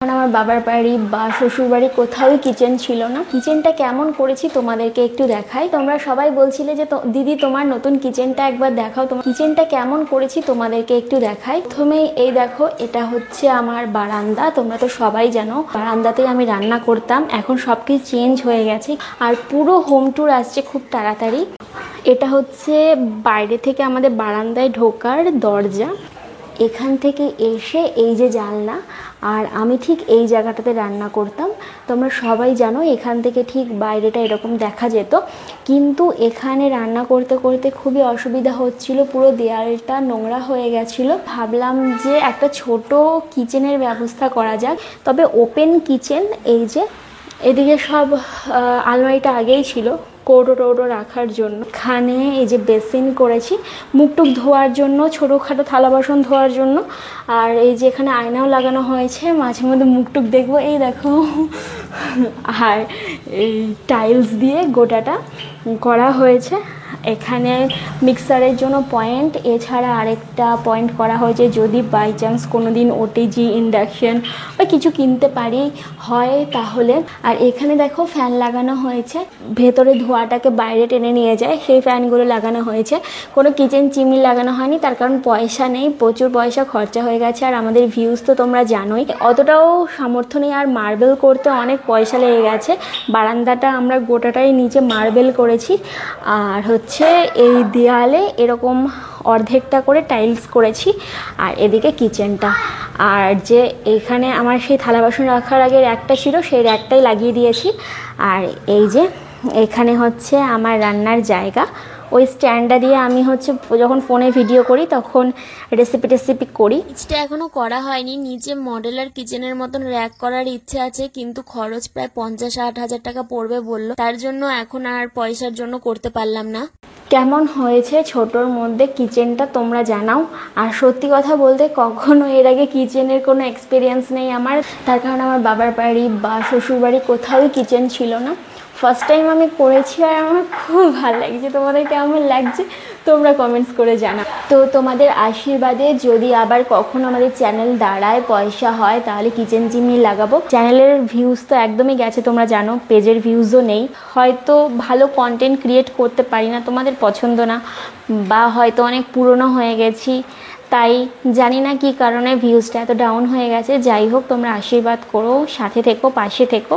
আমার বাবার বাড়ি বা শ্বশুর বাড়ি কোথাও কিচেন ছিল না। কিচেনটা কেমন করেছি তোমাদেরকে একটু দেখাই। তোমরা সবাই বলছিলে যে দিদি তোমার নতুন কিচেনটা একবার দেখাও, তোমার কিচেনটা কেমন করেছি তোমাদেরকে একটু দেখাই। প্রথমেই এই দেখো, এটা হচ্ছে আমার বারান্দা। তোমরা তো সবাই জানো বারান্দাতেই আমি রান্না করতাম, এখন সবকিছু চেঞ্জ হয়ে গেছে আর পুরো হোম ট্যুর আসছে খুব তাড়াতাড়ি। এটা হচ্ছে বাইরে থেকে আমাদের বারান্দায় ঢোকার দরজা। এখান থেকে এসে এই যে জানলা, আর আমি ঠিক এই জায়গাটাতে রান্না করতাম। তোমরা সবাই জানো এখান থেকে ঠিক বাইরেটা এরকম দেখা যেত, কিন্তু এখানে রান্না করতে করতে খুবই অসুবিধা হচ্ছিল, পুরো দেয়ালটা নোংরা হয়ে গেছিলো। ভাবলাম যে একটা ছোট কিচেনের ব্যবস্থা করা যাক, তবে ওপেন কিচেন। এই যে এদিকে সব আলমারিটা আগেই ছিল কৌটো টৌটো রাখার জন্য। এখানে এই যে বেসিন করেছি মুখটুক ধোয়ার জন্য, ছোটোখাটো থালা বাসন ধোয়ার জন্য। আর এই যে এখানে আয়নাও লাগানো হয়েছে, মাঝে মধ্যে মুখটুক দেখবো। এই দেখো, আর এই টাইলস দিয়ে গোটাটা করা হয়েছে। এখানে মিক্সারের জন্য পয়েন্ট, এছাড়া আরেকটা পয়েন্ট করা হয়েছে যদি বাই চান্স কোনো দিন ওটিজি ইন্ডাকশান বা কিছু কিনতে পারি হয় তাহলে। আর এখানে দেখো ফ্যান লাগানো হয়েছে, ভেতরে ধোঁয়াটাকে বাইরে টেনে নিয়ে যায়, সেই ফ্যানগুলো লাগানো হয়েছে। কোনো কিচেন চিমনি লাগানো হয়নি, তার কারণ পয়সা নেই, প্রচুর পয়সা খরচা হয়ে গেছে। আর আমাদের ভিউজ তো তোমরা জানোই, অতটাও সামর্থ্য নেই। আর মার্বেল করতে অনেক পয়সা লেগে গেছে। বারান্দাটা আমরা গোটাটাই নিচে মার্বেল করেছি। আর হচ্ছে এই দেয়ালে এরকম অর্ধেকটা করে টাইলস করেছি। আর এদিকে কিচেনটা, আর যে এখানে আমার সেই থালা বাসন রাখার আগে র্যাকটা ছিল, সেই র্যাকটাই লাগিয়ে দিয়েছি। আর এই যে এখানে হচ্ছে আমার রান্নার জায়গা, ওই স্ট্যান্ডটা দিয়ে আমি হচ্ছে যখন ফোনে ভিডিও করি তখন রেসিপি করি। নিচটা এখনো করা হয়নি, নিচে মডেলার কিচেনের মতন র্যাক করার ইচ্ছে আছে, কিন্তু খরচ প্রায় 50-60 হাজার টাকা পড়বে বললো, তার জন্য এখন আর পয়সার জন্য করতে পারলাম না। কেমন হয়েছে ছোটোর মধ্যে কিচেনটা তোমরা জানাও। আর সত্যি কথা বলতে কখনো এর আগে কিচেনের কোনো এক্সপিরিয়েন্স নেই আমার, তার কারণ আমার বাবার বাড়ি বা শ্বশুর বাড়ি কোথাও কিচেন ছিল না। ফার্স্ট টাইম আমি করেছি আর আমার খুব ভালো লাগছে। তোমাদের কেমন লাগছে তোমরা কমেন্টস করে জানাও। তো তোমাদের আশীর্বাদে যদি আবার কখনো আমাদের চ্যানেল দাঁড়ায়, পয়সা হয়, তাহলে কিচেন চিমনি লাগাবো। চ্যানেলের ভিউজ তো একদমই গেছে, তোমরা জানো পেজের ভিউজও নেই। হয়তো ভালো কন্টেন্ট ক্রিয়েট করতে পারি না, তোমাদের পছন্দ না, বা হয়তো অনেক পুরনো হয়ে গেছি, তাই জানি না কি কারণে ভিউজটা এত ডাউন হয়ে গেছে। যাই হোক, তোমরা আশীর্বাদ করো, সাথে থেকো, পাশে থেকো।